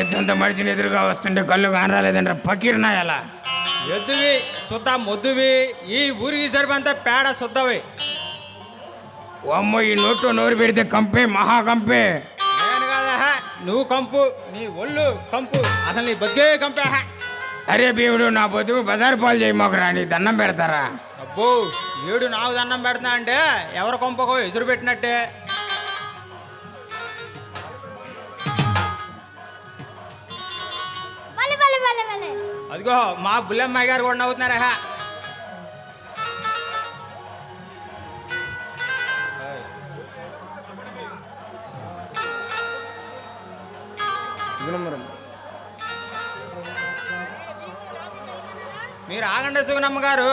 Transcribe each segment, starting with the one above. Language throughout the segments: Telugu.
ఎద్దంత మడిచిన ఎదురుగా వస్తుంటే కళ్ళు కానరాలేదంటే పకీర్నా ఎలా ఎద్దువి శుద్ధ మొద్దువి ఈ ఊరికి సరిపంతా పేడ శుద్ధవి. అమ్మో ఈ నోట్లో నోరు పెడితే కంపే మహా కంపే. నేను కాదా నువ్వు కంపు, నీ ఒళ్ళు కంపు, అసలు నీ బతికే కంపే. అరే భీముడు నా బతుకు బజారు పాలు చేయమోకరా, నీ దండం పెడతారా? అబ్బో ఏడు నాకు దండం పెడుతున్నా అంటే ఎవరు కొంపకో ఎసురు పెట్టినట్టే. అదిగో మా బుల్లమ్మాయి గారు కూడా నవ్వుతున్నారా. మీరు ఆగండి సుగుణమ్మ గారు.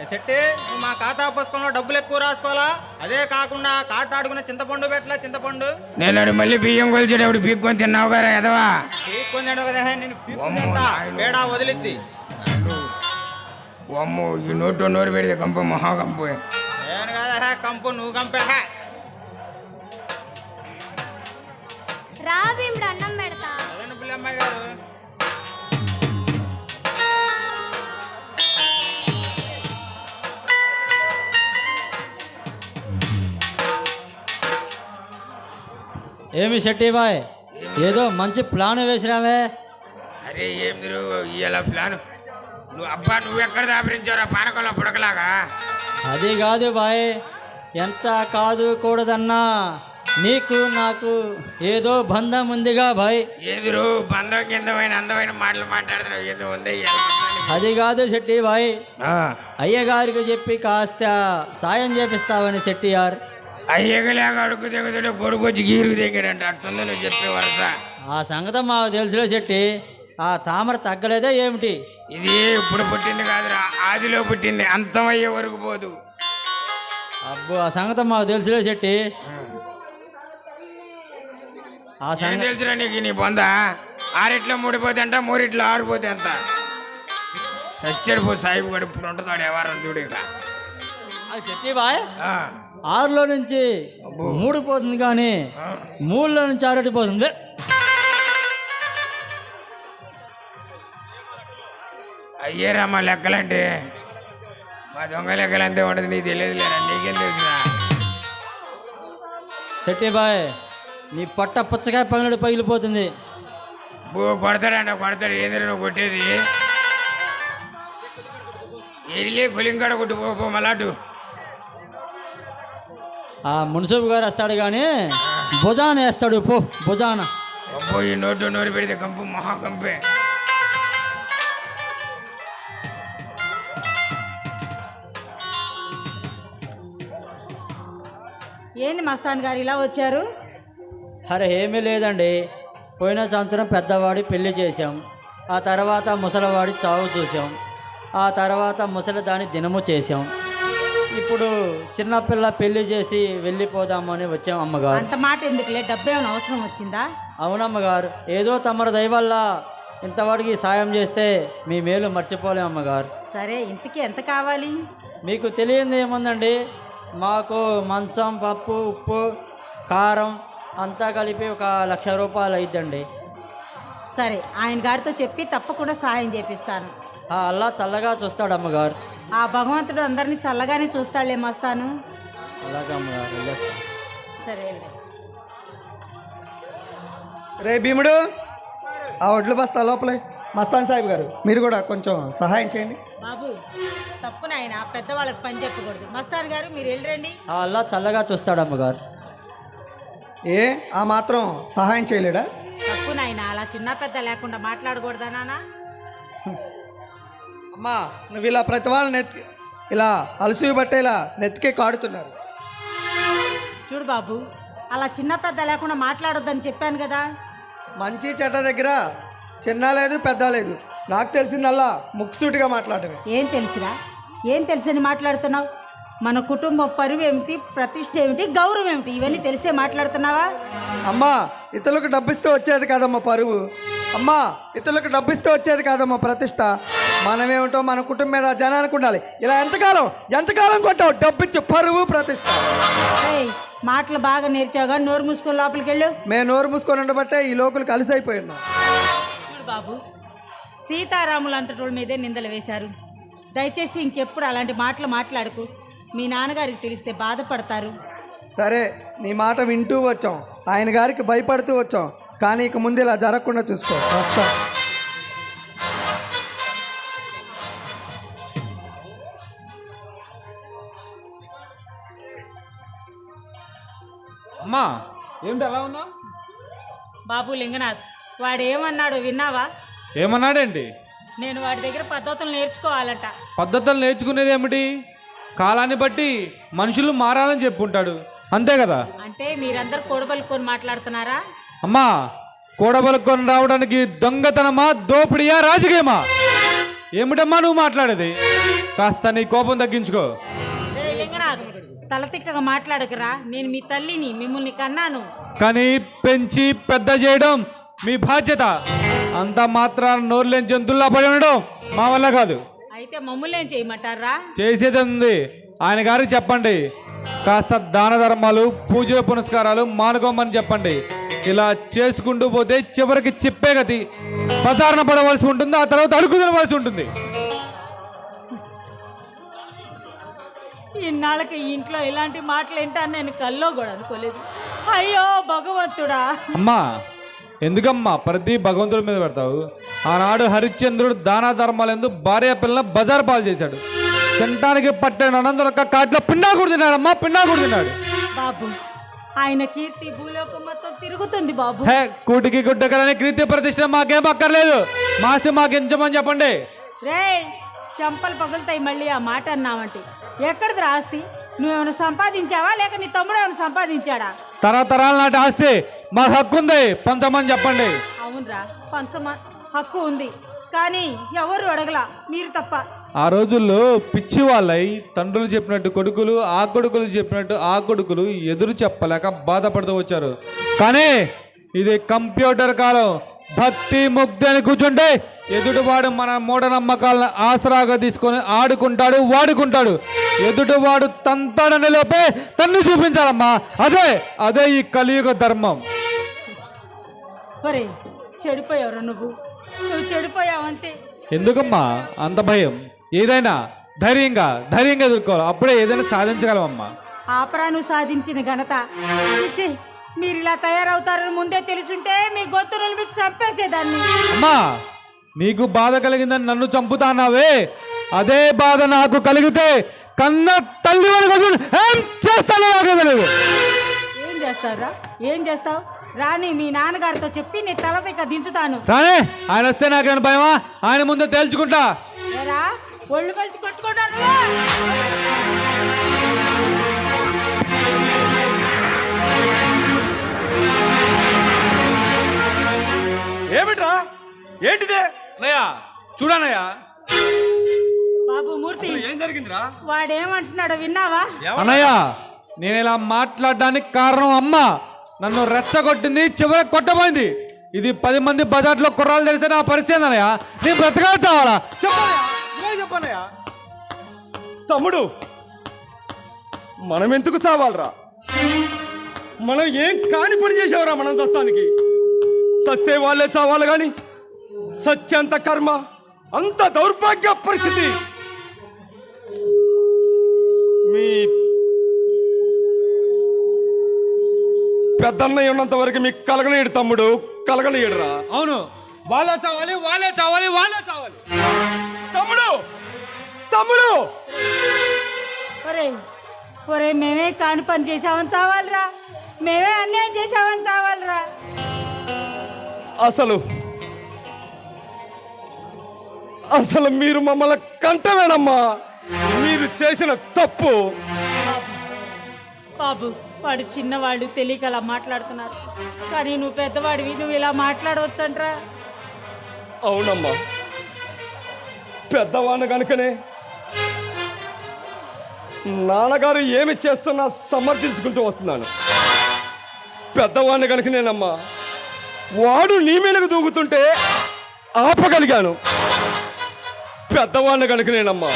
శెట్టి నువ్వు మా ఖాతా పుస్తకంలో డబ్బులు ఎక్కువ రాసుకోవాలా, అదే కాకుండా కాట ఆడుకున్న చింతపండు పెట్టలా చింతపండు. నేను మళ్ళీ బియ్యం కొలిచేటప్పుడు పీక్కొని తిన్నావు గారా ఎదవా? పీక్కొని తిన్నావు కదా, నేను పీక్కుంటా పేడా వదిలిద్ది. అమ్మో ఈ నోట్లో నోరు పెడితే కంప మహా కంపు. నేను కదా కంపు, నువ్వు కంపే. అన్నం పెడతా అదే బుల్లమ్మాయి గారు. ఏమి శెట్టి బాయ్, ఏదో మంచి ప్లాన్ వేసినావే. అరే ఏం ఇలా ప్లాన్? నువ్వు అబ్బా నువ్వు ఎక్కడ దాపరించావురా పానకంలో పుడకలాగా? అది కాదు బాయ్, ఎంత కాదు కూడదన్నా నీకు నాకు ఏదో బంధం ఉందిగా బాయ్. ఎదురు బంధం కిందమైన అందమైన మాటలు మాట్లాడుతున్నావు, ఏదో ఉంది. అది కాదు శెట్టి బాయ్, అయ్యగారికి చెప్పి కాస్త సాయం చేపిస్తావని శెట్టియార్. అయ్యగలేక అడుగు దిగుతుంటే కొడుకు వచ్చి గీరు దిగాడంట, అట్టుంది నువ్వు చెప్పే వరస. ఆ సంగతి మాకు తెలుసులే శెట్టి. ఆ తామర తగ్గలేదా ఏమిటి? ఇది ఇప్పుడు పుట్టింది కాదురా, ఆదిలో పుట్టింది, అంతమయ్యే వరకు పోదు. అబ్బో ఆ సంగతి మాకు తెలుసులే శెట్టి. ఆ సంగతి తెలుసురా నీకు? నీ బొంద ఆరిట్లో మూడిపోతే అంట, మూరిట్లో ఆరిపోతే అంత. సచ్చడిపో సాయిబు గడు ఇప్పుడు ఉంటుందాడు ఎవరని చూడక. శెట్టి బాయ్, 6లో నుంచి 3 పోతుంది కానీ 3లో నుంచి 6 పోతుంది. అయ్యేరా మా లెక్కలంటే, మా దొంగ లెక్కలు అంతే ఉండదు, నీకు తెలియదు లేరా, నీకేం తెలుసురా? శెట్టి బాయ్, నీ పొట్ట పుచ్చకాయ పగిలిపోతుంది. కొడతాడంట, కొడతాడు. ఏంద్ర నువ్వు కొట్టేది? ఎరిలే కొలింగాడ కొట్టుకోపో మలాటు. ఆ మున్సిపు గారు వస్తాడు కానీ భుజాన వేస్తాడు, పో భుజాన. అబ్బో ఈ నోటు నోరు పెడితే కంపు మహా కంపే. ఏంది మస్తాన్ గారు ఇలా వచ్చారు? అరే ఏమీ లేదండి, పోయిన సంవత్సరం పెద్దవాడి పెళ్లి చేశాం, ఆ తర్వాత ముసలివాడి చావు చూసాం, ఆ తర్వాత ముసలిదాని దినము చేశాం, ఇప్పుడు చిన్నపిల్ల పెళ్లి చేసి వెళ్ళిపోదామని వచ్చాం అమ్మగారు. అంత మాట ఎందుకులే, డబ్బు ఏమైనా అవసరం వచ్చిందా? అవునమ్మగారు, ఏదో తమరు దయ వల్ల ఇంతవాడికి సాయం చేస్తే మీ మేలు మర్చిపోలేం అమ్మగారు. సరే ఇంతకీ ఎంత కావాలి? మీకు తెలియంది ఏముందండి, మాకు మంచం, పప్పు, ఉప్పు, కారం అంతా కలిపి 1,00,000 రూపాయలు అయిద్దండి. సరే ఆయన గారితో చెప్పి తప్పకుండా సాయం చేపిస్తాను. అల్లా చల్లగా చూస్తాడు అమ్మగారు. ఆ భగవంతుడు అందరినీ చల్లగానే చూస్తాడులే మస్తాను. అలాగే అమ్మగారు. సరే రే భీముడు, ఆ ఒడ్లు బస్తా లోపలే. మస్తాన్ సాహిబ్ గారు మీరు కూడా కొంచెం సహాయం చేయండి. బాబు తప్పు నాయన, పెద్దవాళ్ళకి పని చెప్పకూడదు. మస్తాన్ గారు మీరు వెళ్ళరండి. అల్లా చల్లగా చూస్తాడు అమ్మగారు. ఏ ఆ మాత్రం సహాయం చేయలేడా? తప్పు నాయన, అలా చిన్న పెద్ద లేకుండా మాట్లాడకూడదా నాన్న? అమ్మా నువ్వు ఇలా ప్రతి వాళ్ళని ఇలా అలసి బట్టేలా నెత్తికే కాడుతున్నారు. చూడు బాబు, అలా చిన్న పెద్ద లేకుండా మాట్లాడొద్దని చెప్పాను కదా. మంచి చెడ్డ దగ్గర చిన్న లేదు పెద్ద లేదు, నాకు తెలిసిందల్లా ముక్కుసూటిగా మాట్లాడమే. ఏం తెలుసురా? ఏం తెలుసని మాట్లాడుతున్నావు? మన కుటుంబం పరువు ఏమిటి, ప్రతిష్ట ఏమిటి, గౌరవం ఏమిటి, ఇవన్నీ తెలిసే మాట్లాడుతున్నావా? అమ్మా ఇతరులకు డబ్బిస్తే వచ్చేది కదమ్మా పరువు. అమ్మా ఇతరులకు డబ్బు ఇస్తే వచ్చేది కాదమ్మా ప్రతిష్ట. మనమేమిటో మన కుటుంబం మీద జనానికి ఉండాలి. ఇలా ఎంతకాలం కొట్టావు డబ్బు ఇచ్చి పరువు ప్రతిష్ట. ఏయ్, మాటలు బాగా నేర్చావుగా, నోరు మూసుకొని లోపలికి వెళ్ళు. మేము నోరు మూసుకొని ఉండబట్టే ఈ లోకులు కలిసి అయిపోయి ఉన్నాం. చూడు బాబు, సీతారాములు అంతటోళ్ళ మీదే నిందలు వేశారు. దయచేసి ఇంకెప్పుడు అలాంటి మాటలు మాట్లాడుకు. మీ నాన్నగారికి తెలిస్తే బాధపడతారు. సరే, నీ మాట వింటూ వచ్చాం, ఆయన గారికి భయపడుతూ వచ్చాం. కానీ ఇక ముందు ఇలా జరగకుండా చూసుకో. వస్తా. అమ్మా ఏమిటి ఎలా ఉన్నా? బాబు లింగనాథ్, వాడు ఏమన్నాడో విన్నావా? ఏమన్నాడండి? నేను వాడి దగ్గర పద్ధతులు నేర్చుకోవాలట. పద్ధతులు నేర్చుకునేది ఏమిటి? కాలాన్ని బట్టి మనుషులు మారాలని చెప్పుంటాడు, అంతే కదా. అంటే మీరందరూ కూడబలుకొని మాట్లాడుతున్నారా? అమ్మా, కూడబలుకొని రావడానికి దొంగతనమా, దోపిడియా, రాజకీయమా? ఏమిటమ్మా నువ్వు మాట్లాడేది? కాస్త నీ కోపం తగ్గించుకో. రేయ్ లింగనాథ్, తలతిక్కగా మాట్లాడకరా. నేను మీ తల్లిని, మిమ్మల్ని కన్నాను. కానీ పెంచి పెద్ద చేయడం మీ బాధ్యత. అంత మాత్రాన నోరులేని జంతువుల్లా పడి ఉండడం మా వల్ల కాదు. అయితే మమ్మల్ని ఏం చేయమంటారా? చేసేది ఉంది, ఆయన గారికి చెప్పండి. కాస్త దాన ధర్మాలు, పూజలు, పునస్కారాలు మానుకోమని చెప్పండి. ఇలా చేసుకుంటూ పోతే చివరికి చెప్పే గతి బజారున పడవలసి ఉంటుంది, ఆ తర్వాత అడుగు తినవలసి ఉంటుంది. ఇన్నాళ్ళకి ఈ ఇంట్లో ఇలాంటి మాటలు ఏంటని నేను కల్లో కూడా అనుకోలేదు. అయ్యో భగవంతుడా! అమ్మా, ఎందుకమ్మా ప్రతి భగవంతుడి మీద పెడతావు? ఆనాడు హరిశ్చంద్రుడు దాన ధర్మాలందు భార్య పిల్లల బజార్ పాలు చేశాడు. తినటానికి పట్టాడు అనంతరొక్క కాట్లో పిండాకుడు తిన్నాడమ్మా, పిండాకుడు తిన్నాడు. బాబు, ఆయన కీర్తి భూలోకం మొత్తం తిరుగుతుంది బాబు. హే, కూటికి గుడ్డకరని కీర్తి ప్రతిష్ట మాకేం అక్కర్లేదు. మాస్తి మాకించమని చెప్పండి. రేయ్, చెంపలు పగులుతాయి మళ్ళీ ఆ మాట అన్నావంటే. ఎక్కడిది ఆస్తి? నువ్వేమైనా సంపాదించావా లేక నీ తమ్ముడు ఏమైనా సంపాదించాడా? తరతరాల నాటి ఆస్తి మా హక్కు ఉంది, పంచమని చెప్పండి. అవునరా, పంచమ హక్కు ఉంది, కానీ ఎవరు అడగలా, మీరు తప్ప. ఆ రోజుల్లో పిచ్చి వాళ్ళై తండ్రులు చెప్పినట్టు కొడుకులు, ఆ కొడుకులు చెప్పినట్టు ఆ కొడుకులు ఎదురు చెప్పలేక బాధపడుతూ వచ్చారు. కానీ ఇది కంప్యూటర్ కాలం. భక్తి ముక్తి అని కూర్చుంటే ఎదుటివాడు మన మూఢనమ్మకాలను ఆసరాగా తీసుకొని ఆడుకుంటాడు, వాడుకుంటాడు. ఎదుటివాడు తంతాడని లోపే తన్ను చూపించాలమ్మా. అదే ఈ కలియుగ ధర్మం. ఒరే, చెడిపోయావురా నువ్వు చెడిపోయావంతే. ఎందుకమ్మా అంత భయం? ఏదైనా ధైర్యంగా ఎదుర్కోవాలి, అప్పుడే ఏదైనా సాధించగలమమ్మా. ఆపరాను సాధించిన ఘనత ఛీ, మీరు ఇలా తయారవుతారని ముందే తెలుసుంటే మీ గొంతులను మీకు చంపేసేదాన్ని. అమ్మా, నీకు బాధ కలిగిందని నన్ను చంపుతాన్నావే, అదే బాధ నాకు కలిగితే కన్న తల్లి ఏం చేస్తానో నాకు తెలియదు. ఏం చేస్తావురా? ఏం చేస్తావు? రాని మీ నాన్నగారితో చెప్పి నీ తలపైక దించుతాను. రానే, ఆయన వస్తే నాకేమైనా భయమా? ఆయన ముందే తేల్చుకుంటా. ఏరా, ఒళ్ళు పలిచి కొట్టుకుంటాను. ఏమిట్రా? ఏంటిదే? నయ్యా చూడనయ్యా. బాబు మూర్తి, ఏం జరిగిందిరా? వాడేమంటున్నాడో విన్నావా? అన్నయ్య, నేను ఇలా మాట్లాడడానికి కారణం అమ్మ. నన్ను రెచ్చగొట్టింది, చివరికి కొట్టబోయింది. ఇది 10 మంది బజార్లో కుర్రాలు తెలిస్తే నా పరిస్థితి అన్నయ్య. నేను బ్రతకాలి చావాలా? చెప్పనయ్యా. తమ్ముడు, మనం ఎందుకు చావాలరా? మనం ఏం కాని పని చేసావురా మనం దస్తానికి? సస్తే వాళ్ళే చావాలి కానీ సత్యంత కర్మ, అంత దౌర్భాగ్య పరిస్థితి. మీ పెద్దన్నయ్య ఉన్నంత వరకు మీకు కలగనీయడు తమ్ముడు, కలగనీయడురా. అవును, వాళ్ళే చావాలి. తమ్ముడు ఒరే, మేమే కాని పని చేసామని చావాలిరా, మేమే అన్యాయం చేసామని చావాలిరా. అసలు మీరు మమ్మల్ని కంటమేనమ్మా, మీరు చేసిన తప్పు. బాబు, వాడు చిన్నవాడు, తెలియక అలా మాట్లాడుతున్నారు. కానీ నువ్వు పెద్దవాడివి, నువ్వు ఇలా మాట్లాడవచ్చంట్రా. అవునమ్మా, పెద్దవాడిని కనుకనే నాన్నగారు ఏమి చేస్తున్నా సమర్థించుకుంటూ వస్తున్నాను. పెద్దవాడిని కనుకనేనమ్మా వాడు నీ మీదకు దూకుతుంటే ఆపగలిగాను. పెద్దవాళ్ళని కనుకనేనమ్మా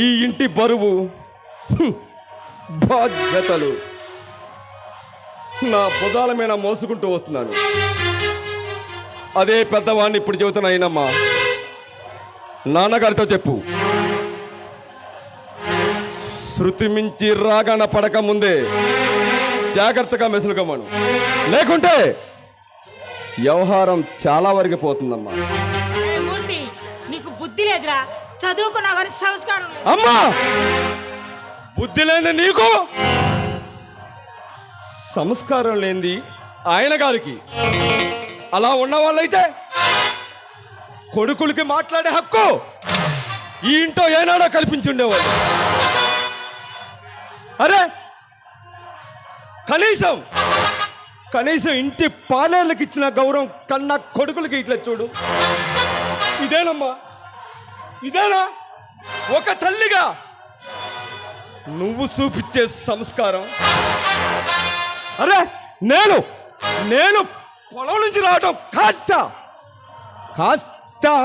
ఈ ఇంటి బరువు, బాధ్యతలు నా భుజాల మీద మోసుకుంటూ వస్తున్నాను. అదే పెద్దవాడిని ఇప్పుడు చెబుతున్నాయినమ్మా. నాన్నగారితో చెప్పు, శృతి మించి రాగన పడక ముందే జాగ్రత్తగా మెసులుకమ్మను, లేకుంటే వ్యవహారం చాలా వరకు పోతుందమ్మా. ఏ మూర్తి, నీకు బుద్ధి లేదురా? చదువుకున్నావు కానీ సంస్కారం లేదు. అమ్మా, బుద్ధి లేని నీకు, సంస్కారం లేనిది ఆయన గారికి. అలా ఉన్న వాళ్ళైతే కొడుకులకి మాట్లాడే హక్కు ఈ ఇంట్లో ఏనాడో కల్పించి ఉండేవాళ్ళు. అరే, కనీసం ఇంటి పాలేళ్ళకి ఇచ్చిన గౌరవం కన్నా కొడుకులకి ఇట్లా చూడు. ఇదేనమ్మా, ఇదేనా ఒక తల్లిగా నువ్వు చూపించే సంస్కారం? అరే, నేను పొలం నుంచి రావటం కాస్త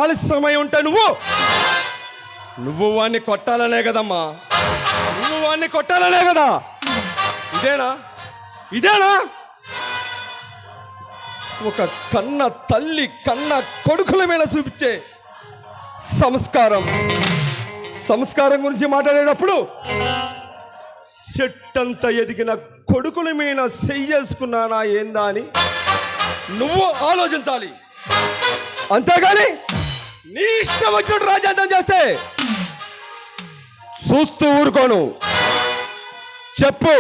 ఆలస్యమై ఉంటే నువ్వు వాణ్ణి కొట్టాలనే కదమ్మా, నువ్వు వాణ్ణి కొట్టాలనే కదా. ఇదేనా ఒక కన్న తల్లి కన్న కొడుకుల మీద చూపించే సంస్కారం గురించి మాట్లాడేటప్పుడు చెట్టంత ఎదిగిన కొడుకుల మీద చెయ్యేసుకున్నానా ఏందా అని నువ్వు ఆలోచించాలి. అంతేగాని నీ ఇష్టం వచ్చినట్టు రాజ్యాంగం చేస్తే చూస్తూ ఊరుకోను. చెప్పు,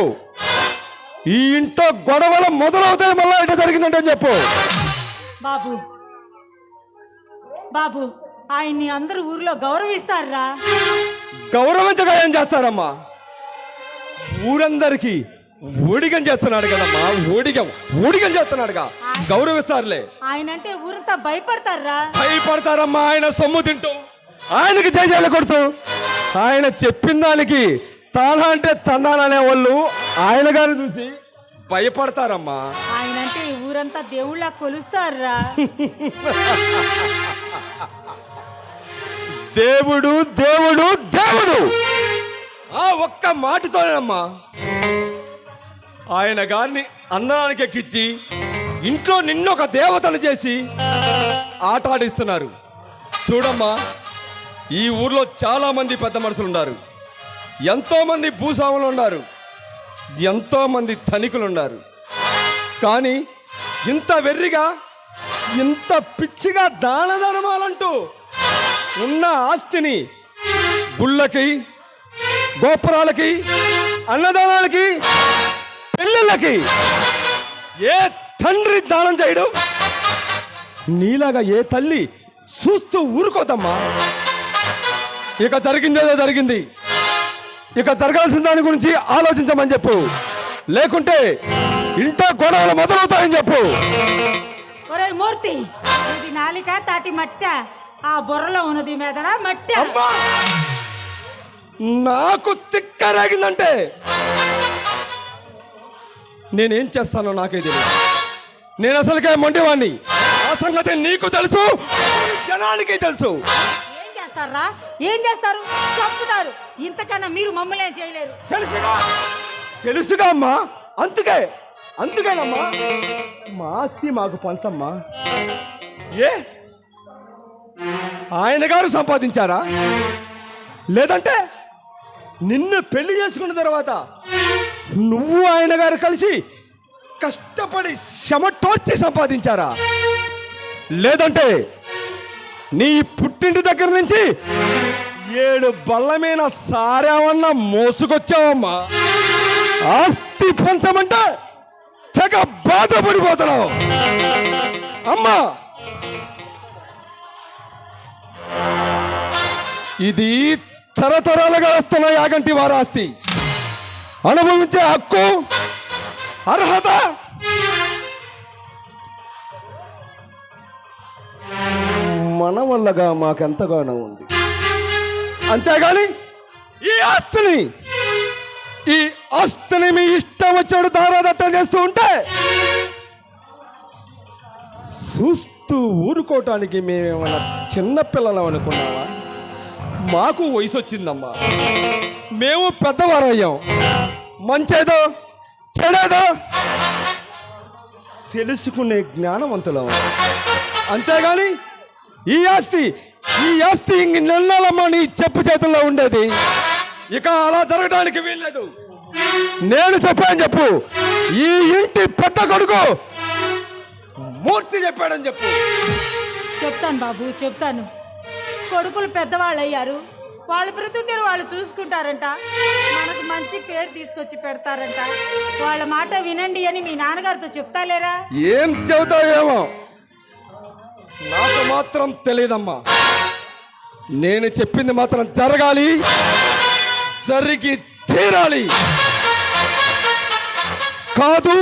ఈ ఇంట్లో గొడవలు మొదలవుతాయి, మళ్ళీ ఇట్లా జరిగిందంటే చెప్పు. బాబు, ఆయన్ని అందరూ ఊర్లో గౌరవిస్తారా? గౌరవించగా ఏం చేస్తారమ్మా? ఊరందరికీ ఊడిగం చేస్తున్నాడు కదమ్మా, ఊడిగం చేస్తున్నాడుగా, గౌరవిస్తారులే. ఆయన అంటే ఊరంతా భయపడతారమ్మా. ఆయన సొమ్ము తింటూ, ఆయనకి జైలు కొడుతూ, ఆయన చెప్పిన దానికి తానా అంటే తందాననే వాళ్ళు ఆయన గారిని చూసి భయపడతారమ్మా. ఆయన అంటే ఊరంతా దేవుళ్ళ కొలుస్తారా? దేవుడు దేవుడు దేవుడు ఆ ఒక్క మాటతోనేనమ్మా ఆయన గారిని అందరానికి ఎక్కించి ఇంట్లో నిన్నొక దేవతను చేసి ఆట ఆడిస్తున్నారు. చూడమ్మా, ఈ ఊర్లో చాలా మంది పెద్ద మనుషులు ఉన్నారు, ఎంతో మంది భూస్వాములు ఉన్నారు, ఎంతో మంది ధనికులు ఉన్నారు. కానీ ఇంత వెర్రిగా, ఇంత పిచ్చిగా దాన ధర్మాలంటూ ఉన్న ఆస్తిని గుళ్ళకి, గోపురాలకి, అన్నదానాలకి, పెళ్ళిళ్ళకి ఏ తండ్రి దానం చేయడు? నీలాగా ఏ తల్లి చూస్తూ ఊరుకోదమ్మా. ఇక జరిగిందేదో జరిగింది, ఇక జరగాల్సిన దాని గురించి ఆలోచించమని చెప్పు, లేకుంటే ఇంట్లో గొడవలు మొదలవుతాయని చెప్పు. ఒరే మూర్తి, ఇది నాలిక తాటి మట్ట, ఆ బుర్రలో ఉన్నది మెదడా మట్ట. నాకు తిక్కరాగిందంటే నేనేం చేస్తానో నాకే తెలియదు. నేను అసలుకే మొండివాణ్ణి, ఆ సంగతి నీకు తెలుసు, జనానికి తెలుసు. ఏం చేస్తారు? చంపుతారు. ఇంతకన్నా మీరు మమ్మల్ని ఏం చేయలేరు. తెలుసుగా అమ్మా, అందుకేనమ్మా మా ఆస్తి మాకు పంచమ్మా. ఏ ఆయన గారు సంపాదించారా? లేదంటే నిన్ను పెళ్లి చేసుకున్న తర్వాత నువ్వు ఆయన గారు కలిసి కష్టపడి చెమటోర్చి సంపాదించారా? లేదంటే నీ పుట్టింటి దగ్గర నుంచి 7 బళ్ళ మీద సారేమన్నా మోసుకొచ్చావమ్మా. ఆస్తి పంచమంటే తెగ బాధపడిపోతున్నావు అమ్మా. ఇది తరతరాలుగా వస్తున్న యాగంటి వారి ఆస్తి, అనుభవించే హక్కు, అర్హత మన వల్లగా మాకెంతగానో ఉంది. అంతేగాని ఈ ఆస్తిని మీ ఇష్టం వచ్చాడు దారాదత్తం చేస్తూ ఉంటే చూస్తూ ఊరుకోవటానికి మేమేమన్నా చిన్నపిల్లలం అనుకున్నావా? మాకు వయసు వచ్చిందమ్మా, మేము పెద్దవారు అయ్యాం. మంచేదో చెడేదో తెలుసుకునే జ్ఞానవంతులం. అంతేగాని ఈ ఆస్తి ఇంక నెలలమ్మా నీ చెప్పు చేతుల్లో ఉండేది. ఇక అలా జరగడానికి వీల్లేదు. నేను చెప్పాను చెప్పు, ఈ ఇంటి పెద్ద కొడుకు మూర్తి చెప్పాడని చెప్పు. చెప్తాను బాబు, చెప్తాను. కొడుకులు పెద్దవాళ్ళు అయ్యారు, వాళ్ళ బ్రతుకుతీరు వాళ్ళు చూసుకుంటారంట, మనకు మంచి పేరు తీసుకొచ్చి పెడతారంట. వాళ్ళ మాట వినండి అని మీ నాన్నగారితో చెప్తాలేరా? ఏం చెబుతావేమో నాకు మాత్రం తెలియదమ్మా. నేను చెప్పింది మాత్రం జరగాలి, జరిగి తీరాలి. కాదు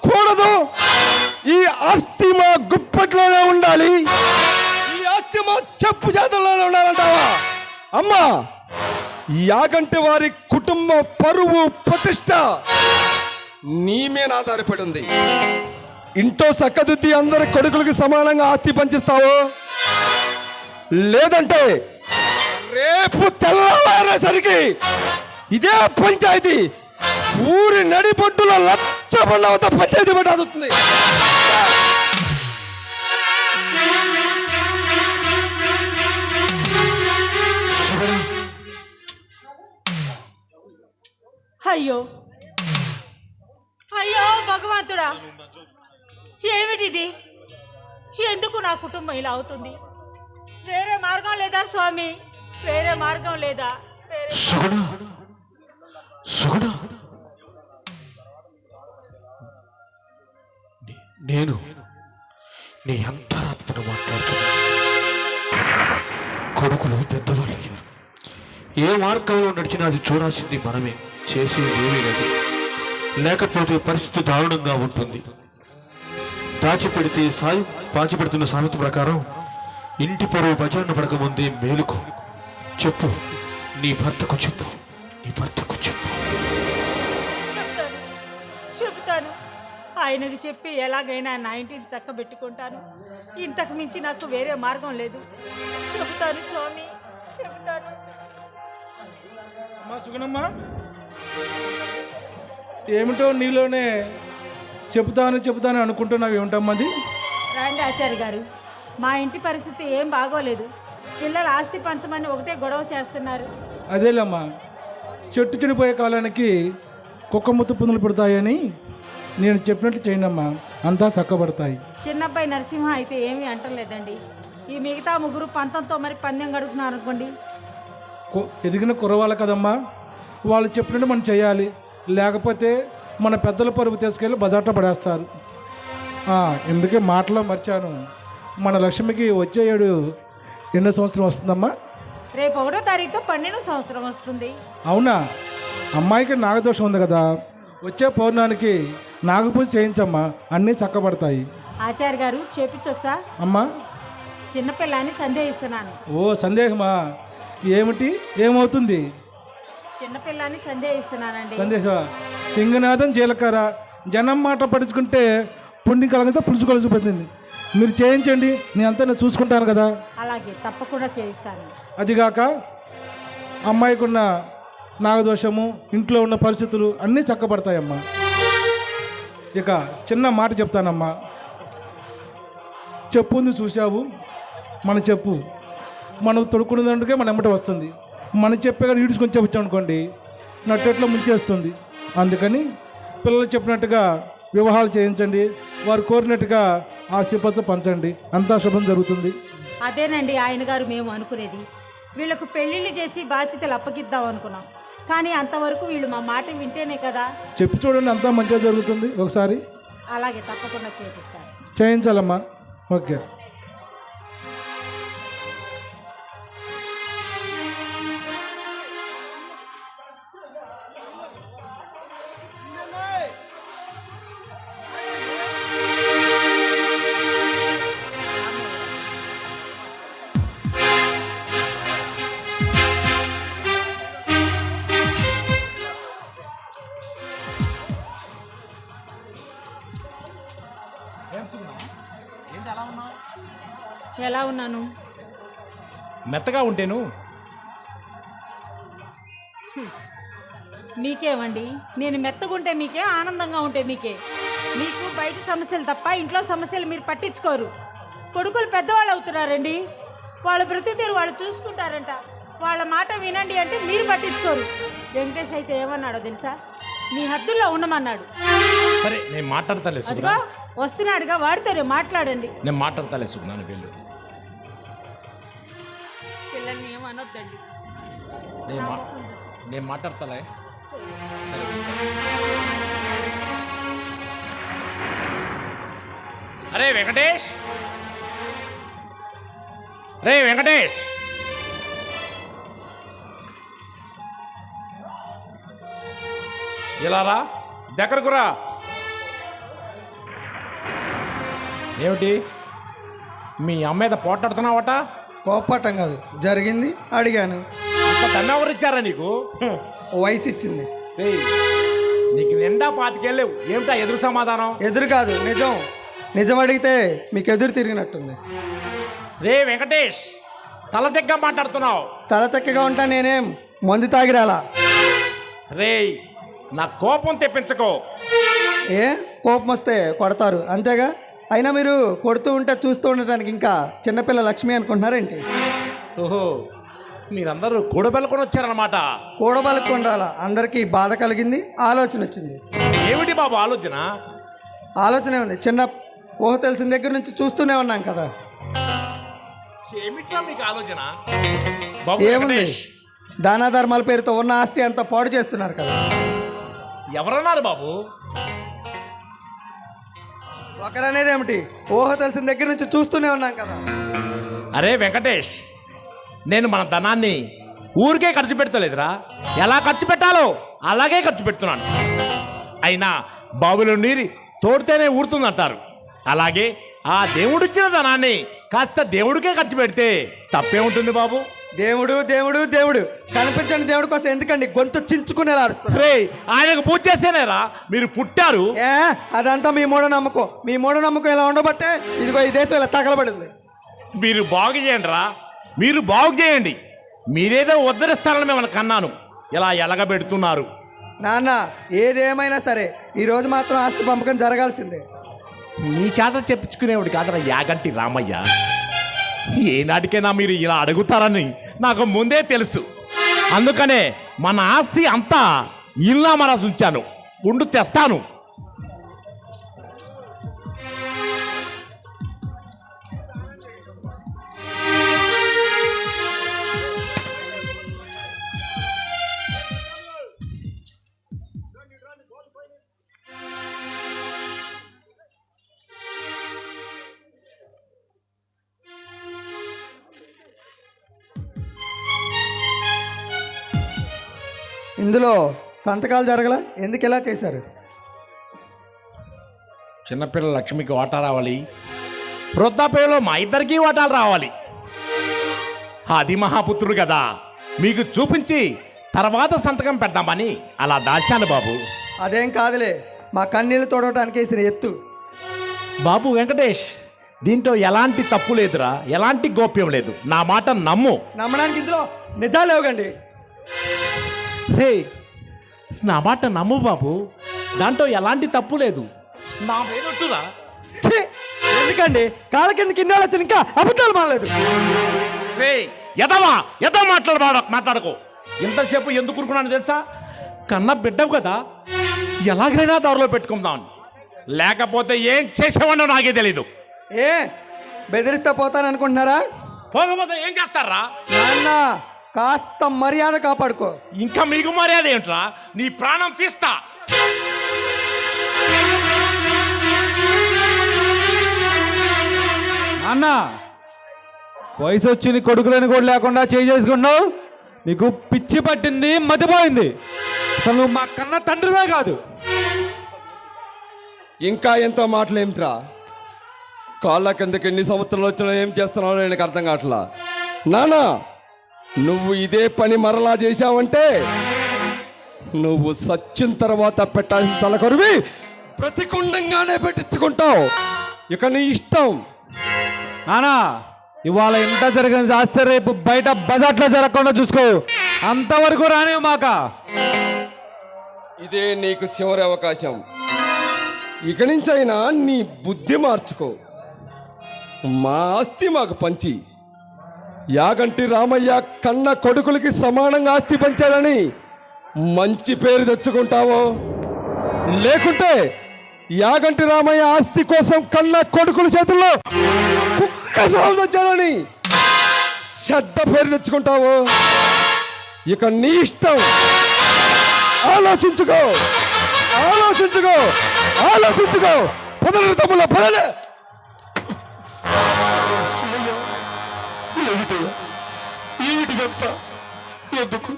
కూడదు, ఈ ఆస్తి మా గుప్పట్లోనే ఉండాలి, ఈ ఆస్తి మా చెప్పు చేతుల్లోనే ఉండాలంటావా? అమ్మా, యాగంటి వారి కుటుంబ పరువు ప్రతిష్ట నీ మీద ఆధారపడి ఉంది. ఇంట్లో చక్కదిద్ది అందరి కొడుకులకి సమానంగా ఆస్తి పంచిస్తావు, లేదంటే రేపు తెల్లవారేసరికి ఇదే పంచాయతీ ఊరి నడిబొడ్డులో లచ్చబండవత పంచాయతీ పెట్టాల్సి. అయ్యో అయ్యో భగవంతుడా, ఏమిటిది? ఎందుకు నా కుటుంబం ఇలా అవుతుంది? వేరే మార్గం లేదా స్వామి? వేరే మార్గం లేదా? నేను నీ అంతరాత్మను మాట్లాడుతున్నా. కొడుకులు పెద్దవాళ్ళయ్యారు, ఏ మార్గంలో నడిచినా అది చూడాల్సింది మనమే, చేసేది ఏమీ లేదు. లేకపోతే పరిస్థితి దారుణంగా ఉంటుంది. పాచిపెడుతున్న సామెత ప్రకారం ఇంటి పరువు బజార్ను పడకముందే మేలుకు. చెప్పు, నీ భర్తకు చెప్పు, నీ భర్తకు చెప్పు. చెబుతాను. ఆయనది చెప్పి ఎలాగైనా నా ఇంటిని చక్కబెట్టుకుంటాను. ఇంతకు మించి నాకు వేరే మార్గం లేదు. చెబుతాను స్వామి, చెబుతాను. అమ్మా సుగుణమ్మ, ఏమిటో నీలోనే చెబుతాను అనుకుంటున్నావు. ఏమిటమ్మది? రండి ఆచార్య గారు, మా ఇంటి పరిస్థితి ఏం బాగోలేదు. పిల్లలు ఆస్తి పంచమని ఒకటే గొడవ చేస్తున్నారు. అదేలేమ్మా, చెట్టు చెడిపోయే కాలానికి కుక్క ముత్తు పుందులు పుడతాయని నేను చెప్పినట్లు చేయనమ్మా, అంతా చక్కబడతాయి. చిన్నబ్బాయి నరసింహ అయితే ఏమీ అంటలేదండి. ఈ మిగతా ముగ్గురు పంతంతో మరి పందెం గడుపుతున్నారు అనుకోండి. ఎదిగిన కుర్రవాళ్ళ కదమ్మా, వాళ్ళు చెప్పినట్టు మనం చేయాలి. లేకపోతే మన పెద్దల పరుపు తీసుకెళ్ళి బజార్లో పడేస్తారు. ఎందుకే మాటలో మర్చాను, మన లక్ష్మికి వచ్చే ఏడు ఎన్నో సంవత్సరం వస్తుందమ్మా? రేపు 1వ తారీఖుతో 12వ సంవత్సరం వస్తుంది. అవునా? అమ్మాయికి నాగదోషం ఉంది కదా, వచ్చే పౌర్ణానికి నాగపూజ చేయించమ్మా, అన్నీ చక్కబడతాయి. ఆచార్య గారు చేపించొచ్చా? అమ్మా, చిన్నపిల్లని సందేహిస్తున్నాను. ఓ సందేహమా? ఏమిటి, ఏమవుతుంది? చిన్నపిల్లని సందేహిస్తున్నానండి. సందేహమా? సింగనాథం జీలకర్ర జనం మాట పడుచుకుంటే పుణ్యం కలగతో పులుసు కలిసిపోతుంది. మీరు చేయించండి, నేను చూసుకుంటాను కదా. అలాగే, తప్పకుండా చేయిస్తాను. అదిగాక అమ్మాయికి ఉన్న నాగదోషము, ఇంట్లో ఉన్న పరిస్థితులు అన్నీ చక్కబడతాయమ్మా. ఇక చిన్న మాట చెప్తానమ్మా. చెప్పుంది చూసావు, మన చెప్పు మనం తొడుక్కునేందుకే మన ఎమ్మట వస్తుంది. మన చెప్పే కానీ ఈడ్చుకొని చెప్పామనుకోండి, నట్టెట్లో ముంచేస్తుంది. అందుకని పిల్లలు చెప్పినట్టుగా వివాహాలు చేయించండి, వారు కోరినట్టుగా ఆస్తిపత్రం పంచండి, అంతా శుభం జరుగుతుంది. అదేనండి ఆయన గారు మేము అనుకునేది. వీళ్ళకు పెళ్ళిళ్ళు చేసి బాధ్యతలు అప్పగిద్దాం అనుకున్నాం, కానీ అంతవరకు వీళ్ళు మా మాట వింటేనే కదా. చెప్పి చూడండి, అంతా మంచిగా జరుగుతుంది. ఒకసారి అలాగే, తప్పకుండా చేపిస్తాను. చేయించాలమ్మా. ఓకే. ఎలా ఉన్నాను? మెత్తగా ఉంటేను. మీకేమండి, నేను మెత్తగుంటే మీకే, ఆనందంగా ఉంటే మీకే. మీకు బయట సమస్యలు తప్ప ఇంట్లో సమస్యలు మీరు పట్టించుకోరు. కొడుకులు పెద్దవాళ్ళు అవుతున్నారండి, వాళ్ళ బ్రతుకుతీరు వాళ్ళు చూసుకుంటారంట. వాళ్ళ మాట వినండి అంటే మీరు పట్టించుకోరు. వెంకటేష్ అయితే ఏమన్నాడో తెలుసా? మీ హద్దుల్లో ఉండమన్నాడు. సరే నేను మాట్లాడతాలే సుగుణ. అదిగో వస్తున్నాడుగా, వాడితోనే మాట్లాడండి. నేను మాట్లాడతాలే సుగుణ, వెళ్ళు. పిల్లల్ని ఏమనొద్దండి. నేను మాట్లాడతాలే. అరే వెంకటేష్, రే వెంకటేష్, ఇలా రా, దగ్గరకు రా. ఏమిటి మీ అమ్మ మీద పోటాడుతున్నావట? కోపటం కాదు, జరిగింది అడిగాను. అంత దన్న ఎవరిచ్చారా నీకు? వయసు ఇచ్చింది. ఏయ్, నీకు నిండా పాతికెళ్ళలేవు, ఏమిటా ఎదురు సమాధానం? ఎదురు కాదు, నిజం. నిజం అడిగితే మీకు ఎదురు తిరిగినట్టుంది. రే వెంకటేష్, తల దగ్గర మాట్లాడుతున్నావు. తల తెక్కగా ఉంటా నేనేం మందు తాగిరాలా? రే నా కోపం తెప్పించకో. ఏ కోపం వస్తే కొడతారు అంతేగా. అయినా మీరు కొడుతూ ఉంటే చూస్తూ ఉండటానికి ఇంకా చిన్నపిల్ల లక్ష్మి అనుకుంటున్నారేంటి? ఓహో, మీరందరూ కూడబెల్లుకొని వచ్చారన్నమాట. కూడబలుకొని రాలా, అందరికీ బాధ కలిగింది, ఆలోచన వచ్చింది. ఏమిటి బాబు ఆలోచన? ఆలోచనే ఉంది. చిన్న ఊహ తెలిసిన దగ్గర నుంచి చూస్తూనే ఉన్నాం కదా. ఏమిట్రా మీకు ఆలోచన? బాబు ఏముంది, వెంకటేష్, దానా ధర్మాల పేరుతో ఉన్న ఆస్తి అంతా పాడు చేస్తున్నారు కదా. ఎవరన్నారు బాబు? ఒకరనేది ఏమిటి, ఊహ తెలిసిన దగ్గర నుంచి చూస్తూనే ఉన్నాం కదా. అరే వెంకటేష్, నేను మన ధనాన్ని ఊరికే ఖర్చు పెడతలేదురా. ఎలా ఖర్చు పెట్టాలో అలాగే ఖర్చు పెడుతున్నాను. అయినా బావిలో నీరు తోడితేనే ఊరుతుందంటారు. అలాగే ఆ దేవుడిచ్చిన ధనాన్ని కాస్త దేవుడికే ఖర్చు పెడితే తప్పే ఉంటుంది బాబు. దేవుడు దేవుడు దేవుడు కనిపించని దేవుడి కోసం ఎందుకండి గొంతు చించుకునేలా అరుస్తున్నారు? రే, ఆయనకు పూజ చేస్తేనేరా మీరు పుట్టారు. ఏ అదంతా మీ మూఢనమ్మకం. మీ మూఢనమ్మకం ఇలా ఉండబట్టే ఇదిగో ఈ దేశం ఇలా తగలబడింది. మీరు బాగు చేయండి రా, మీరు బాగు చేయండి. మీరేదో ఉద్ధరిస్తారని మిమ్మల్ని కన్నాను, ఇలా ఎలగబెడుతున్నారు. నాన్న ఏదేమైనా సరే ఈరోజు మాత్రం ఆస్తి పంపకం జరగాల్సిందే. నీ చేత చెప్పించుకునేవాడు కాదరా యాగంటి రామయ్య. ఏనాటికైనా మీరు ఇలా అడుగుతారని నాకు ముందే తెలుసు. అందుకనే మన ఆస్తి అంతా ఇలా మరాసి ఉంచాను. ఉండు తెస్తాను. ఇందులో సంతకాలు జరగల, ఎందుకు ఇలా చేశారు? చిన్నపిల్ల లక్ష్మికి వాటా రావాలి, వృద్ధాప్యంలో మా ఇద్దరికీ వాటాలు రావాలి. అది మహాపుత్రుడు కదా, మీకు చూపించి తర్వాత సంతకం పెడదామని అలా దాచాను బాబు. అదేం కాదులే, మా కన్నీళ్ళు తోడవటానికి వేసిన ఎత్తు. బాబు వెంకటేష్, దీంట్లో ఎలాంటి తప్పు లేదురా, ఎలాంటి గోప్యం లేదు. నా మాట నమ్ము. నమ్మడానికి ఇందులో నిజాలు లేవుగండి. రే, నా మాట నమ్ము బాబు, దాంట్లో ఎలాంటి తప్పు లేదు. నా పేరొట్టురా. ఛీ! ఎందుకండి కాళ్ళ కింద కింద వచ్చిన ఇంకా అబద్ధాలు మానలేదు. రే ఎదా మాట్లాడుకో. ఇంతసేపు ఎందుకు ఊరుకున్నాను తెలుసా? కన్న బిడ్డవు కదా, ఎలాగైనా దారిలో పెట్టుకుందాం, లేకపోతే ఏం చేసేవాడో నాకే తెలీదు. ఏ బెదిరిస్తే పోతాననుకుంటున్నారా? పోకపోతే ఏం చేస్తారా? నాన్న కాస్త మర్యాద కాపాడుకో. ఇంకా మీకు మర్యాద ఏమిట్రా? నీ ప్రాణం తీస్తా. నాన్న, వయసు వచ్చి నీ కొడుకులని కూడా లేకుండా చేసుకున్నావు. నీకు పిచ్చి పట్టింది, మతిపోయింది. అసలు నువ్వు మా కన్న తండ్రివే కాదు. ఇంకా ఎంతో మాటలు ఏమిట్రా? కాళ్ళ కిందకి ఎన్ని సంవత్సరాలు వచ్చినా ఏం చేస్తున్నావు నాకు అర్థం కావట్లా. నానా, నువ్వు ఇదే పని మరలా చేశావంటే నువ్వు సచ్చిన తర్వాత పెట్టాల్సిన తలకొరివి ప్రతికుండంగానే పెట్టించుకుంటావు. ఇక నీ ఇష్టం. నానా, ఇవాళ ఇంట జరిగిన చేస్తే రేపు బయట బజాట్లో జరగకుండా చూసుకో. అంతవరకు రానివ్వు మాక. ఇదే నీకు చివరి అవకాశం. ఇక నుంచైనా నీ బుద్ధి మార్చుకో. మా ఆస్తి మాకు పంచి యాగంటి రామయ్య కన్న కొడుకులకి సమానంగా ఆస్తి పంచాలని మంచి పేరు తెచ్చుకుంటావో, లేకుంటే యాగంటి రామయ్య ఆస్తి కోసం కన్న కొడుకుల చేతుల్లో కుక్క సాగు తెచ్చాలని చెడ్డ పేరు తెచ్చుకుంటావో, ఇక నీ ఇష్టం. ఆలోచించుకో, ఆలోచించుకో, ఆలోచించుకో. పదలు తమ్ముళ్ళ పదలే. ఏమిటిదంతా? ఎందుకు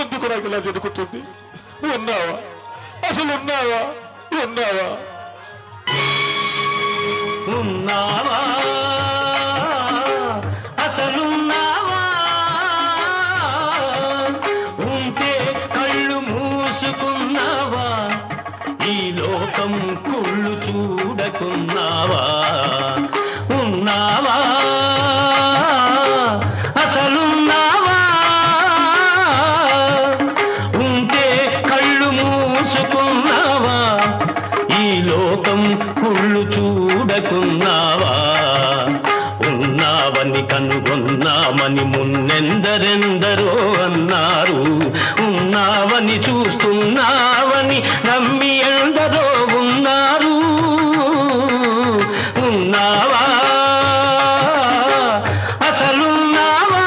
ఎందుకు నాకు ఇలా జరుగుతుంది? ఉన్నావా? అసలు ఉన్నావా? ఉన్నావా? ఉన్నావా? అసలున్నావా? ఉంటే కళ్ళు మూసుకున్నావా? ఈ లోకం కుళ్ళు చూడకున్నావా? ఉన్నావా? అసలున్నావా? ఉంటే కళ్ళు మూసుకున్నావా? ఈ లోకం కుళ్ళు చూడకున్నావా? ఉన్నావని కనుగొన్నామని మున్నెందరెందరో అన్నారు. ఉన్నావని చూస్తున్నావని నమ్మి ఎందరో ఉన్నారు. ఉన్నావా? అసలున్నావా?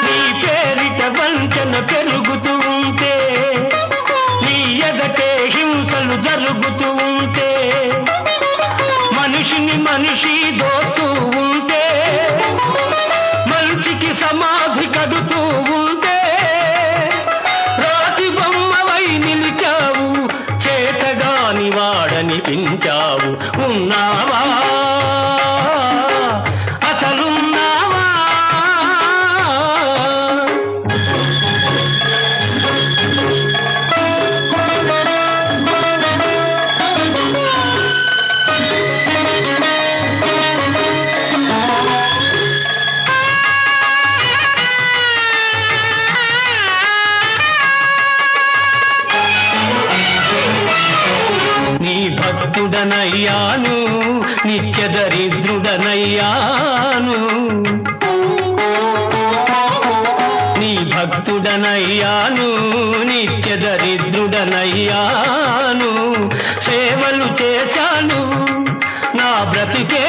నీ పేరిట వంచన పెరుగుతూ ఉంటే, నీ ఎదటే హింసలు జరుగుతూ ఉంటే, మనిషిని మనిషి దోతూ ఉంటే, మంచికి సమాధి కడుతూ ఉంటే, రాతి బొమ్మవై నిలిచావు, చేతగాని వాడనిపించావు. ఉన్నావా? అసలున్నావా? నీ భక్తుడనయ్యాను, నిత్య దరిద్రుడనయ్యాను. నీ భక్తుడనయ్యాను, నిత్య దరిద్రుడనయ్యాను. సేవలు చేశాను, నా బ్రతికే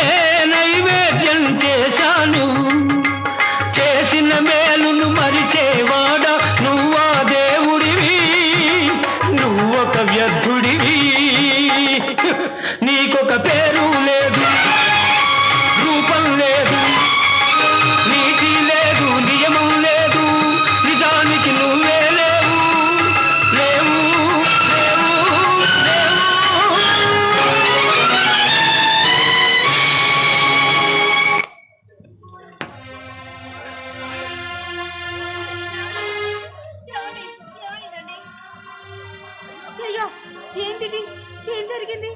నైవేద్యం చేశాను. చేసిన మేలును మరిచేవాడా నువ్వా దేవుడివి? నువ్వొక వ్యర్థుడివి. నీకొక పేరు లేదు, రూపం లేదు, నీతి లేదు, నియమం లేదు. నిజానికి నువ్వే లేవు, లేవు, లేవు, లేవు. అయ్యో, ఏంటిది? ఏం జరిగింది?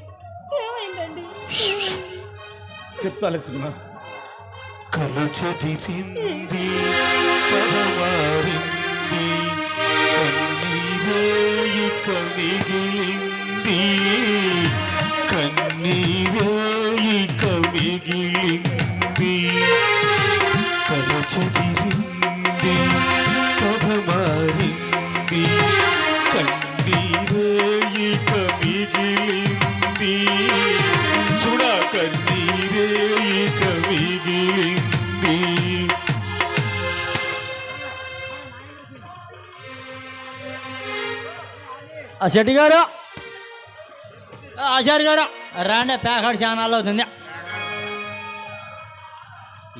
ఏమైందండి? చెప్తా లక్ష్మణ. కలు చెదిరింది, పరమారింది, కన్నీరేయిక మిగిలింది, కన్నీరేయిక మిగిలింది. కలు చెదిరింది, పరమారింది, కన్నీరేయిక మిగిలింది. చూడా కన్నీరేయిక మిగిలింది. ఆ శెట్టి గారు, ఆచార్య గారు రాండి, ప్యాకెట్ ఛానల్ అవుతుంది.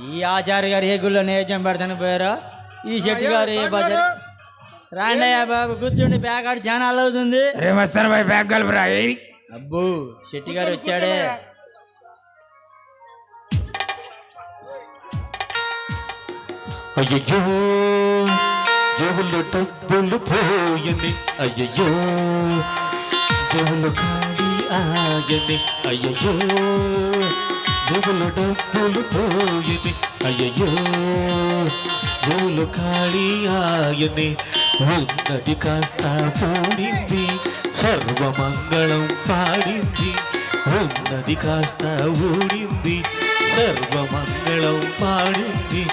ఈ ఆచార్య గారు ఏ గుళ్ళో నేర్చం పెడతాను పోయారు. ఈ శెట్టి గారు ఏ బజార్ రాండి బాబు, కూర్చోండి, ప్యాకెట్ ఛానల్ అవుతుంది. రే మస్తాన్ భాయ్ బ్యాగ్ కలుపురా. అబ్బో శెట్టి గారు వచ్చాడే. అయ్యయ్యో జేబులో డబ్బులు పోయింది, అయ్యయ్యో జేబులు ఖాళీ ఆయని, అయ్యయ్యో జేబులో డబ్బులు పోయింది, అయ్యయ్యో జేబులు ఖాళీ ఆయని. ఉన్నది కాస్త పోయింది, సర్వమంగళం పాడింది. ఉన్నది కాస్త ఊడింది, సర్వమంగళం పాడింది.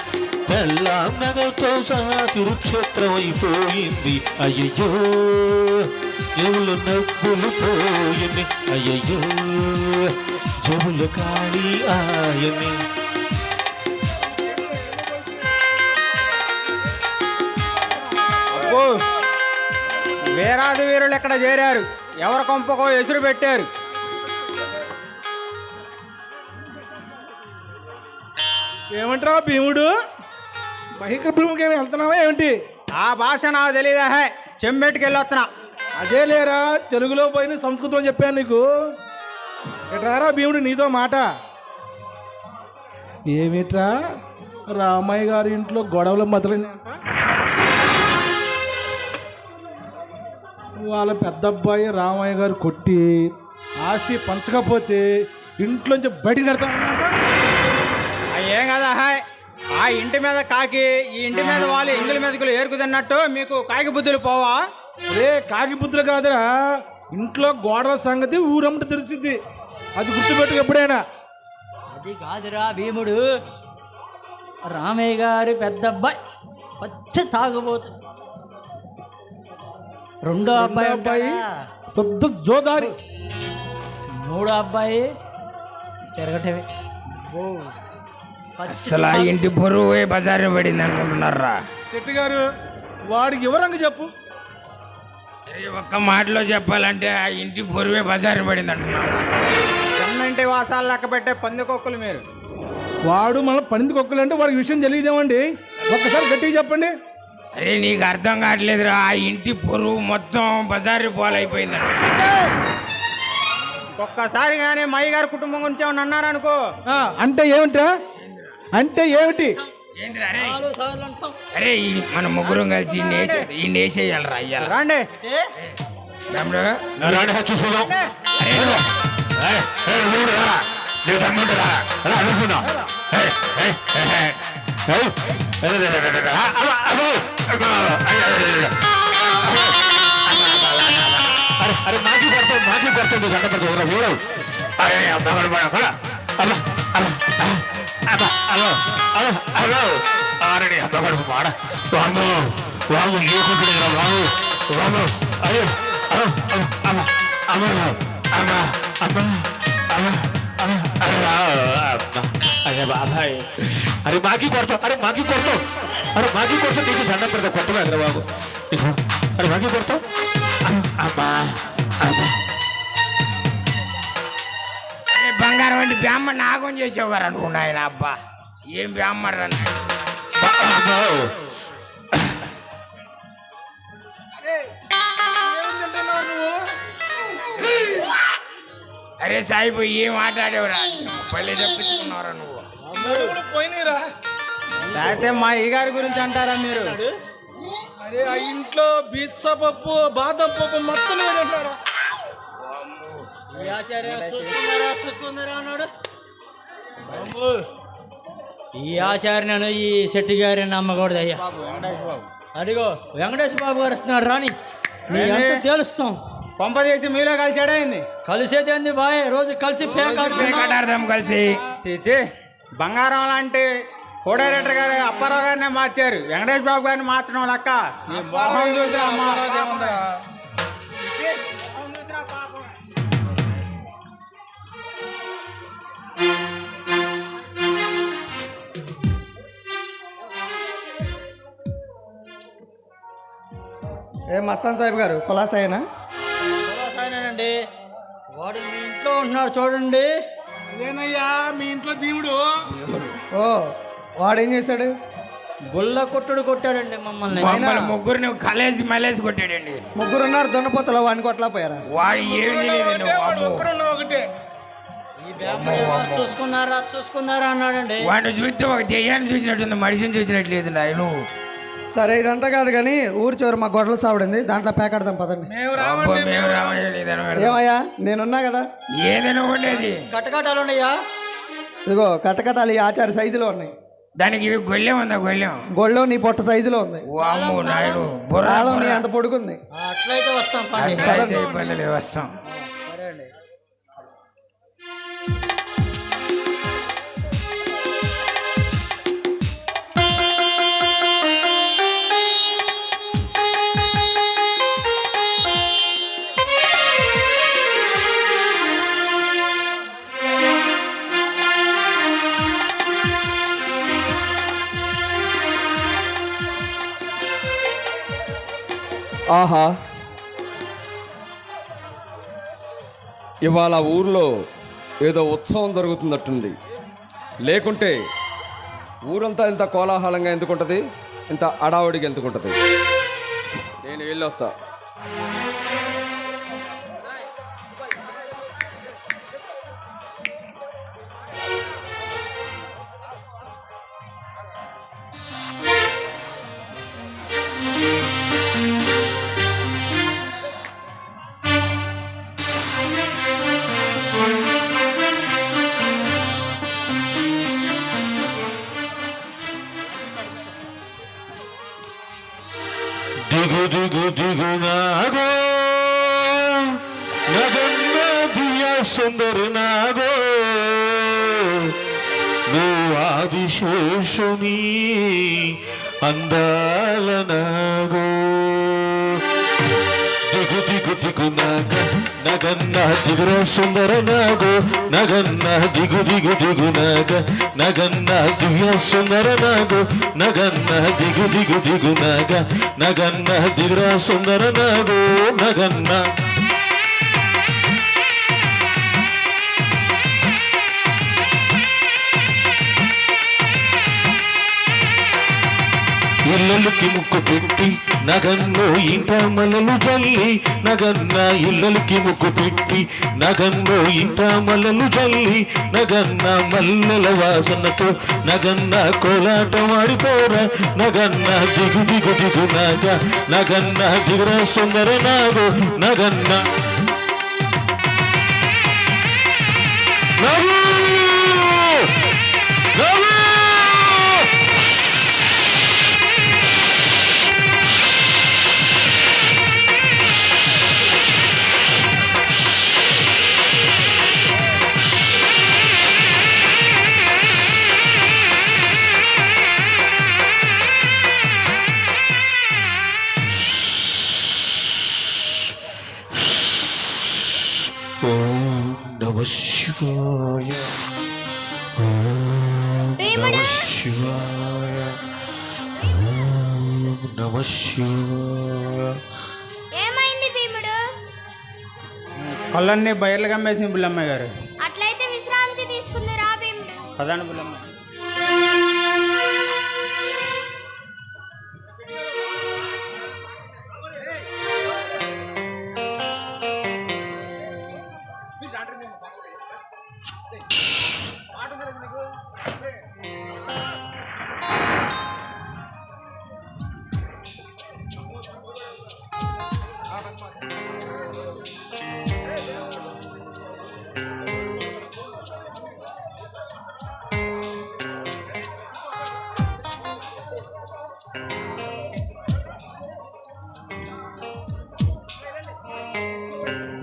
తెల్లాం నగలతో సహా తిరుక్షేత్రం అయిపోయింది, అయ్యయ్యో జేబులు నవ్వులు పోయింది, అయ్యయ్యో జేబులు ఖాళీ ఆయని. అబ్బో వీరాది వీరులు ఎక్కడ చేరారు, ఎవరి కొంపకో ఎసురు పెట్టారు. ఏమంటారా భీముడు? బహిక భూమికి ఏమి వెళ్తున్నావా ఏమిటి? ఆ భాష నాకు తెలియదా, చెంబెట్టుకు వెళ్ళొస్తున్నా. అదే లేరా, తెలుగులో పోయిన సంస్కృతం చెప్పాను నీకు. ఎట్రారా భీముడు నీతో మాట. ఏమిట్రా రామయ్య గారి ఇంట్లో గొడవలు మొదలైనాయంట. వాళ్ళ పెద్ద అబ్బాయి రామయ్య గారు కొట్టి ఆస్తి పంచకపోతే ఇంట్లోంచి బయటికి కడతామన్నమాట. ఏం కదా హాయ్, ఆ ఇంటి మీద కాకి ఈ ఇంటి మీద వాళ్ళు ఎంగిలి మీదకులు ఏరుకుతున్నట్టు మీకు కాకి బుద్ధులు పోవా? రే కాకి బుద్ధులు కాదురా, ఇంట్లో గోడల సంగతి ఊరమ్మట తెలుస్తుంది, అది గుర్తుపెట్టుకు ఎప్పుడైనా. అది కాదురా భీముడు, రామయ్య గారి పెద్ద అబ్బాయి పచ్చ తాగుబోతు. రెండో అబ్బాయి శుద్ధ జోదారి. మూడో అబ్బాయి తిరగటమే. అసలు ఆ ఇంటి పొరుగు బజారు పడింది అనుకుంటున్నారా? శెట్టి గారు వాడికి ఎవరంగా చెప్పు. ఒక్క మాటలో చెప్పాలంటే ఆ ఇంటి పొరువే బజారు పడింది అంటున్నారు. చిన్నంటి వాసాలు లెక్క పెట్టే పందికొక్కులు మీరు. వాడు మన పనింది కొక్కలు అంటే వాడికి విషయం తెలియదేమండి, ఒక్కసారి గట్టిగా చెప్పండి. అరే నీకు అర్థం కావట్లేదురా, ఆ ఇంటి పొరుగు మొత్తం బజారు పాలైపోయింది. ఒక్కసారి కానీ మయ్య గారి కుటుంబం గురించి ఏమన్నా అన్నారనుకో. అంటే ఏమిటా, అంటే ఏమిటి? ఏంటిరా అరే? అరే మన ముగ్గురం కలిసి ఈ వేసేయాలరా అయ్యాల రండి. చూసుకుందాం. అరే మాకి పడుతుంది గంట పడుతుంది ఊరవు. అరే అరే అమ్మగడుపు పాడ వాము వాము ఏకుంటుంది కదా వాము వాము. అయ్యో అమ్మ అమ్మ అమ్మ అమ్మ అమ్మ అరే బాబాయ్, అరే మాకి కొడతావు, అరే మాకి కొడతావు, అరే మాకి కొడతావు, నీకు దండం పెడతావు, కొట్టవా కదా బాబు. అరే మాకి కొడతావు. అమ్మా బంగారం వంటి బ్యామ్మ నాగం చేసావు గారు అనుకున్నా ఆయన. అబ్బా ఏం బ్యామ్మరా? అరే సాయిబు ఏం ఆటాడేవరా? పల్లె తప్పించుకున్నారా నువ్వు? పోయినరా లేకపోతే మా ఈ గారి గురించి అంటారా మీరు? అరే ఆ ఇంట్లో బీచ్చ పప్పు బాదం పప్పు మొత్తం లేదంటారా? ఈ ఆచార్యను ఈ శెట్టి గారిని నమ్మకూడదు అయ్యా. అదిగో వెంకటేష్ బాబు గారు వస్తున్నాడు, రాని అంతా తేలుస్తాం. పంప చేసి మీలో కలిసాడైంది. కలిసేదేంది బాయ్, రోజు కలిసి పేకాడదాం కలిసి. చీచి బంగారం లాంటి కో డైరెక్టర్ గారు అప్పారావు గారినే మార్చారు, వెంకటేష్ బాబు గారిని మార్చడం లెక్క. ఏ మస్తాన్ సాహిబ్ గారు కులాసాయేనా? అండి వాడు మీ ఇంట్లో ఉంటున్నాడు చూడండి. అదేనయ్యా మీ ఇంట్లో భీముడు. ఓ వాడేం చేశాడు? గుల్ల కొట్టుడు కొట్టాడండి మమ్మల్ని. మమ్మల్ని ముగ్గురిని కలేసి మలేసి కొట్టాడండి. ముగ్గురున్నారు దొన్నపోతలో వాడిని కొట్లా పోయారా? వాడు ఏం తెలియదు. ఈ బ్యాపారేమో చూసుకున్నారా అన్నాడండి. వాడిని చూస్తే ఒక దెయ్యాన్ని చూసినట్టుంది, మనిషిని చూసినట్లేదు నాయను. సరే ఇదంతా కాదు కానీ ఊరు చివరి మా గొడవలు సావిడింది, దాంట్లో పేకాడదాం పదండి. ఏమయ్యా నేనున్నా కదా. ఏదైనా ఉండేది కట్టకట్టాలు ఉన్నాయా? ఇదిగో కట్టకట్టాలి ఆచార సైజులో ఉన్నాయి. దానికి గొళ్ళెం ఉందా? గొళ్ళెం నీ పొట్ట సైజులో ఉంది. వామ్మో నాయను, బుర్రాలం నీ అంత పొడుగుంది. అట్లయితే వస్తాం. ఇబ్బంది లేదు, వస్తాం. సరే అండి. ఆహా, ఇవాళ ఊర్లో ఏదో ఉత్సవం జరుగుతున్నట్టుంది. లేకుంటే ఊరంతా ఇంత కోలాహలంగా ఎందుకుంటుంది, ఇంత అడావుడిగా ఎందుకుంటుంది? నేను వెళ్ళొస్తా. దిగు దిగు దిగు నాగో నగన్న దియ సుందర నాగో, నువ్వు ఆదిశేషుని అందాల నాగో. దిగు దిగు దిగు నాగ నగన్న దిగుర సుందర నాగో, నగన్న దిగు దిగు దిగు నాగ నగన్న దివ్య సుందర నాగో, నగన్న దిగు దిగు దిగు నాగ నగన్న దిగుర సుందర నాగో, నగన్న. ఇళ్ళకి ముక్కు పెట్టి నగన్నో ఇంట మల్లలు జల్లి, నగన్న ఇళ్ళకి ముక్కు పెట్టి నగన్నో ఇంట మల్లలు జల్లి, నగన్న మల్లెల వాసనతో నగన్న కోలాటం ఆడిపోరా, నగన్న దిగు దిగు దిగు నాగ నగన్న దిగుర సుందర నాగో, నగన్న. ఓం నమ శివాయ, ఓం నమ శివాయ, ఓం నమ శివాయ. ఏమైంది భీముడు? కళ్ళన్నీ బయర్లు కమ్మేసింది బుల్లమ్మ గారు. అట్లయితే విశ్రాంతి తీసుకుంది రా భీముడు. పదండి బుల్లమ్మ.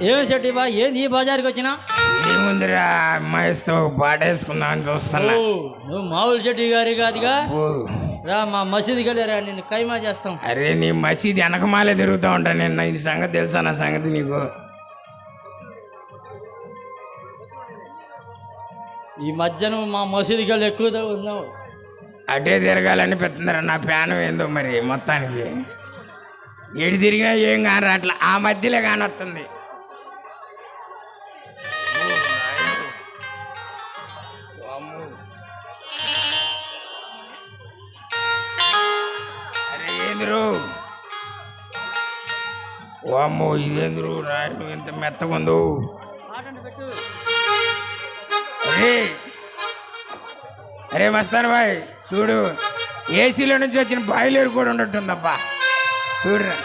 ఏం శెట్టి బా, ఏంది ఈ బజార్కి వచ్చినా? ఏముందిరా, అమ్మాయితో పాట వేసుకుందాం అని చూస్తున్నా. నువ్వు మామూలు శెట్టి గారి కాదుగా. రా మా మసీదుకి వెళ్ళారా, నిన్ను కైమా చేస్తాం. అరే నీ మసీదు వెనకమాలే తిరుగుతూ ఉంటా నేను. ఈ సంగతి తెలుసా నా సంగతి నీకు? ఈ మధ్య నువ్వు మా మసీదుకి వెళ్ళి ఎక్కువ ఉన్నావు. అటే తిరగాలని పెడుతున్నారా నా ప్యానం ఏందో మరి. మొత్తానికి ఎటు తిరిగినా ఏం కాని అట్లా ఆ మధ్యలో కానొస్తుంది. ఇదేంద్రు వామ్మో ఇదేంద్రు రాయలు ఇంత మెత్తగుందు అరే అరే మస్తాను బాయ్ చూడు ఏసీలో నుంచి వచ్చిన బాయిలర్ కూడా ఉన్నట్టుందబ్బా చూడరా